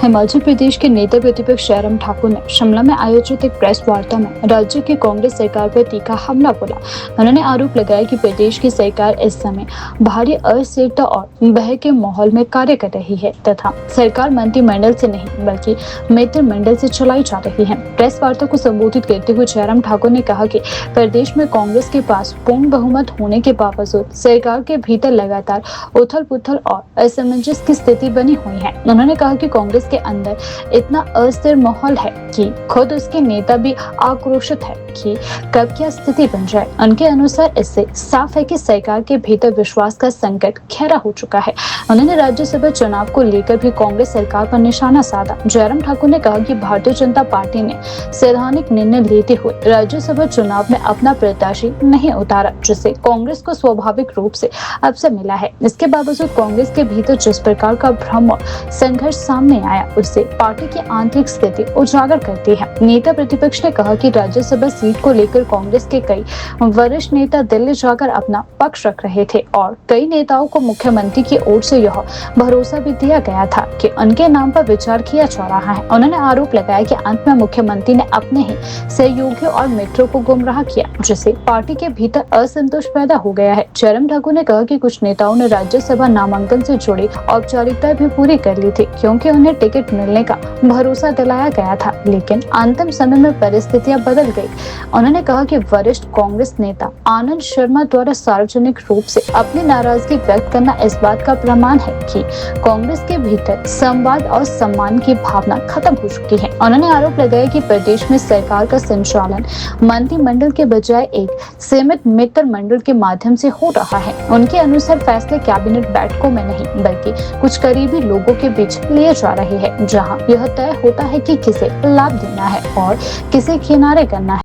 हिमाचल प्रदेश के नेता प्रतिपक्ष जयराम ठाकुर ने शिमला में आयोजित एक प्रेस वार्ता में राज्य की कांग्रेस सरकार पर तीखा हमला बोला। उन्होंने आरोप लगाया कि प्रदेश की सरकार इस समय भारी अस्थिरता और भय के माहौल में कार्य कर रही है तथा सरकार मंत्रिमंडल से नहीं बल्कि मित्रमंडल से चलाई जा रही है। प्रेस वार्ता को संबोधित करते हुए जयराम ठाकुर ने कहा कि प्रदेश में कांग्रेस के पास पूर्ण बहुमत होने के बावजूद सरकार के भीतर लगातार उथल पुथल और असमंजस की स्थिति बनी हुई है। उन्होंने कहा कि कांग्रेस के अंदर इतना अस्थिर माहौल है कि खुद उसके नेता भी आक्रोशित है कि कब क्या स्थिति बन जाए। उनके अनुसार इससे साफ है कि सरकार के भीतर विश्वास का संकट गहरा हो चुका है। उन्होंने राज्यसभा चुनाव को लेकर भी कांग्रेस सरकार पर निशाना साधा। जयराम ठाकुर ने कहा कि भारतीय जनता पार्टी ने सैद्धांतिक निर्णय लेते हुए राज्यसभा चुनाव में अपना प्रत्याशी नहीं उतारा, जिससे कांग्रेस को स्वाभाविक रूप से अवसर मिला है। इसके बावजूद कांग्रेस के भीतर जिस प्रकार का भ्रम और संघर्ष सामने आया उससे पार्टी की आंतरिक स्थिति उजागर करती है। नेता प्रतिपक्ष ने कहा कि राज्यसभा सीट को लेकर कांग्रेस के कई वरिष्ठ नेता दिल्ली जाकर अपना पक्ष रख रहे थे और कई नेताओं को मुख्यमंत्री की ओर से यह भरोसा भी दिया गया था कि उनके नाम पर विचार किया जा रहा है। उन्होंने आरोप लगाया कि अंत में मुख्यमंत्री ने अपने ही सहयोगियों और मित्रों को गुमराह किया, जिससे पार्टी के भीतर असंतोष पैदा हो गया है। जयराम ठाकुर ने कहा कि कुछ नेताओं ने राज्यसभा नामांकन से जुड़ी औपचारिकताएं भी पूरी कर ली थी क्योंकि उन्हें टिकट मिलने का भरोसा दिलाया गया था, लेकिन अंतिम समय में परिस्थितियां बदल गई। उन्होंने कहा कि वरिष्ठ कांग्रेस नेता आनंद शर्मा द्वारा सार्वजनिक रूप से अपनी नाराजगी व्यक्त करना इस बात का प्रमाण है कि कांग्रेस के भीतर संवाद और सम्मान की भावना खत्म हो चुकी है। उन्होंने आरोप लगाया कि प्रदेश में सरकार का संचालन मंत्रिमंडल के बजाय एक सीमित मित्र मंडल के माध्यम से हो रहा है। उनके अनुसार फैसले कैबिनेट बैठकों में नहीं बल्कि कुछ करीबी लोगों के बीच लिए जा रहे हैं, जहां यह तय होता है कि किसे लाभ देना है और किसे किनारे करना है।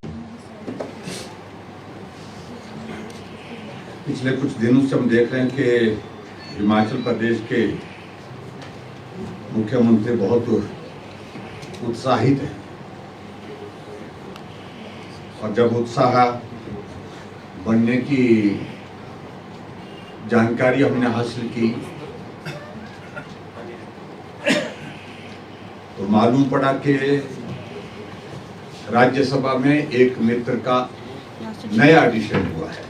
पिछले कुछ दिनों से हम देख रहे हैं कि हिमाचल प्रदेश के मुख्यमंत्री बहुत उत्साहित हैं और जब उत्साह बढ़ने की जानकारी हमने हासिल की तो मालूम पड़ा कि राज्यसभा में एक मित्र का नया एडिशन हुआ है।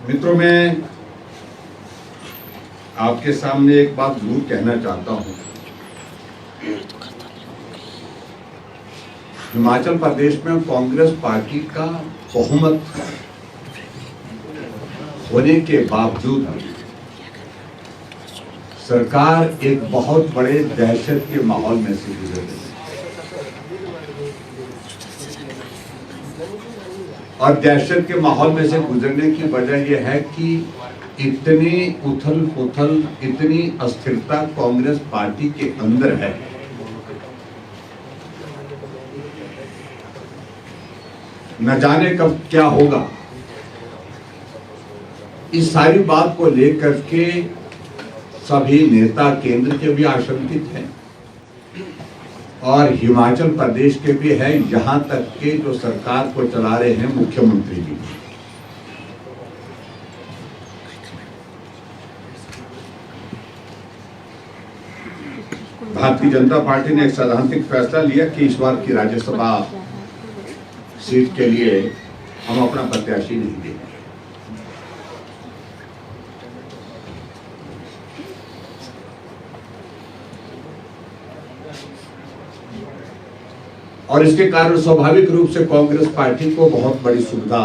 मित्रों, मैं आपके सामने एक बात जरूर कहना चाहता हूं। हिमाचल प्रदेश में कांग्रेस पार्टी का बहुमत होने के बावजूद सरकार एक बहुत बड़े दहशत के माहौल में से गुजर रही है और दहशत के माहौल में से गुजरने की वजह यह है कि इतनी उथल पुथल, इतनी अस्थिरता कांग्रेस पार्टी के अंदर है। न जाने कब क्या होगा। इस सारी बात को लेकर के सभी नेता केंद्र के भी आशंकित हैं और हिमाचल प्रदेश के भी है, यहां तक के जो सरकार को चला रहे हैं मुख्यमंत्री भी। भारतीय जनता पार्टी ने एक सैद्धांतिक फैसला लिया कि इस बार की राज्यसभा सीट के लिए हम अपना प्रत्याशी नहीं देंगे। और इसके कारण स्वाभाविक रूप से कांग्रेस पार्टी को बहुत बड़ी सुविधा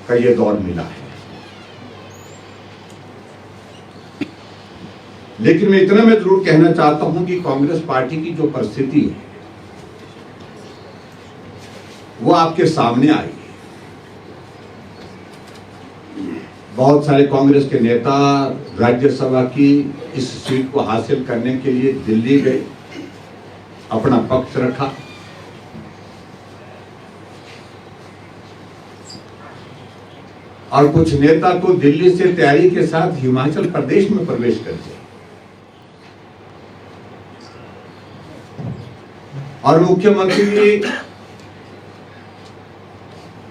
का ये दौर मिला है। लेकिन मैं इतना मैं जरूर कहना चाहता हूं कि कांग्रेस पार्टी की जो परिस्थिति है वो आपके सामने आई है। बहुत सारे कांग्रेस के नेता राज्यसभा की इस सीट को हासिल करने के लिए दिल्ली गए, अपना पक्ष रखा। और कुछ नेता तो दिल्ली से तैयारी के साथ हिमाचल प्रदेश में प्रवेश कर गए और मुख्यमंत्री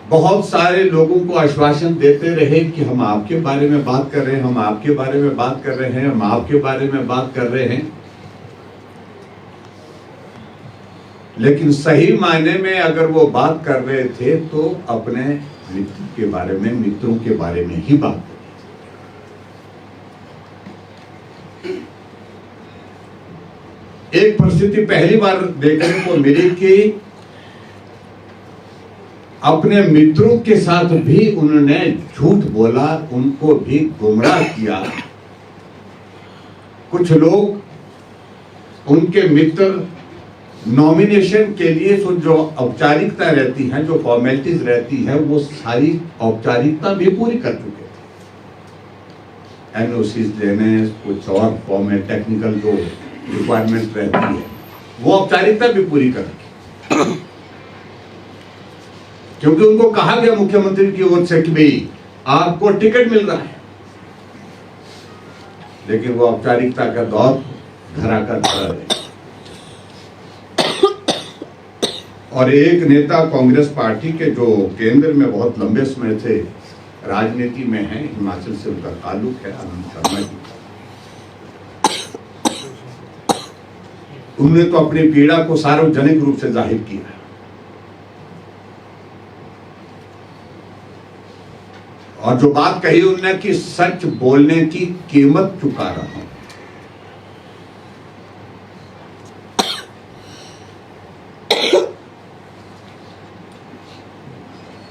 बहुत सारे लोगों को आश्वासन देते रहे कि हम आपके बारे में बात कर रहे हैं, हम आपके बारे में बात कर रहे हैं, हम आपके बारे में बात कर रहे हैं। लेकिन सही मायने में अगर वो बात कर रहे थे तो अपने मित्र के बारे में, मित्रों के बारे में ही बात कर। एक परिस्थिति पहली बार देखने को मिली कि अपने मित्रों के साथ भी उन्होंने झूठ बोला, उनको भी गुमराह किया। कुछ लोग उनके मित्र नॉमिनेशन के लिए जो औपचारिकता रहती है, जो फॉर्मेलिटीज रहती है, वो सारी औपचारिकता भी पूरी कर चुके थे। एनओसीज लेने, कुछ और फॉर्म में टेक्निकल जो रिक्वायरमेंट रहती है, वो औपचारिकता भी पूरी कर रखी। क्योंकि उनको कहा गया मुख्यमंत्री की ओर से कि भाई आपको टिकट मिल रहा है, लेकिन वो औपचारिकता का दौर धरा कर खड़ा रहे। और एक नेता कांग्रेस पार्टी के जो केंद्र में बहुत लंबे समय से राजनीति में है, हिमाचल से उनका ताल्लुक है, आनंद शर्मा जी, उन्होंने तो अपनी पीड़ा को सार्वजनिक रूप से जाहिर किया। और जो बात कही उन्होंने कि सच बोलने की कीमत चुका रहा हूं।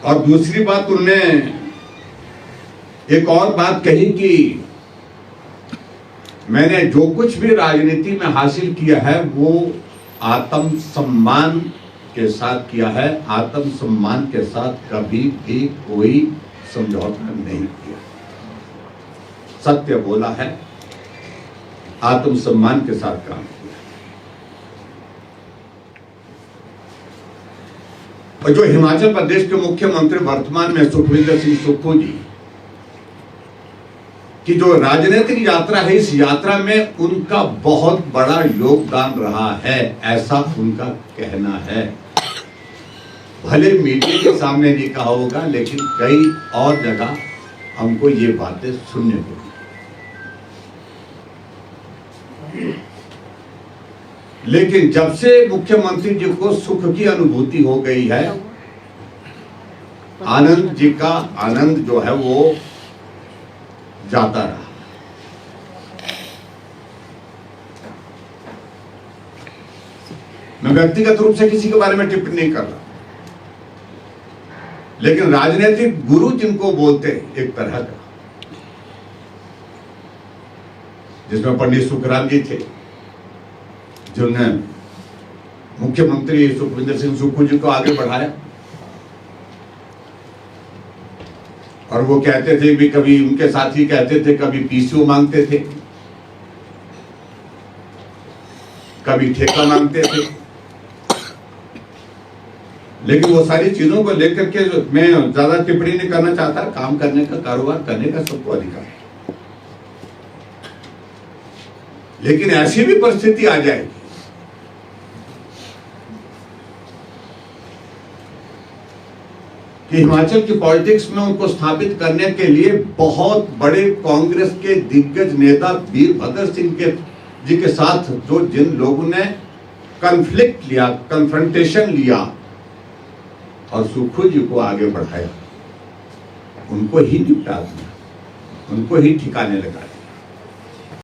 और दूसरी बात उन्होंने एक और बात कही कि मैंने जो कुछ भी राजनीति में हासिल किया है वो आत्म सम्मान के साथ किया है, आत्म सम्मान के साथ कभी भी कोई समझौता नहीं किया। सत्य बोला है, आत्म सम्मान के साथ काम किया। और जो हिमाचल प्रदेश के मुख्यमंत्री वर्तमान में सुखविंदर सिंह सुक्खू जी की जो राजनीतिक यात्रा है, इस यात्रा में उनका बहुत बड़ा योगदान रहा है, ऐसा उनका कहना है। भले मीडिया के सामने नहीं कहा होगा, लेकिन कई और जगह हमको ये बातें सुनने को मिली। लेकिन जब से मुख्यमंत्री जी को सुख की अनुभूति हो गई है, आनंद जी का आनंद जो है वो जाता रहा। मैं व्यक्तिगत रूप से किसी के बारे में टिप्पणी नहीं कर रहा, लेकिन राजनीतिक गुरु जिनको बोलते एक तरह का, जिसमें पंडित सुखराम जी थे, जिन्होंने मुख्यमंत्री सुखविंदर सिंह सुक्खू जी को आगे बढ़ाया। और वो कहते थे भी, कभी उनके साथी कहते थे, कभी पीसीओ मांगते थे, कभी ठेका मांगते थे। लेकिन वो सारी चीजों को लेकर के मैं ज्यादा टिप्पणी नहीं करना चाहता। काम करने का, कारोबार करने का सबको अधिकार है। लेकिन ऐसी भी परिस्थिति आ जाएगी कि हिमाचल की पॉलिटिक्स में उनको स्थापित करने के लिए बहुत बड़े कांग्रेस के दिग्गज नेता वीरभद्र सिंह जी के साथ जो जिन लोगों ने कन्फ्लिक्ट लिया, कन्फ्रंटेशन लिया और सुक्खू जी को आगे बढ़ाया, उनको ही निपटा दिया, उनको ही ठिकाने लगा दिया।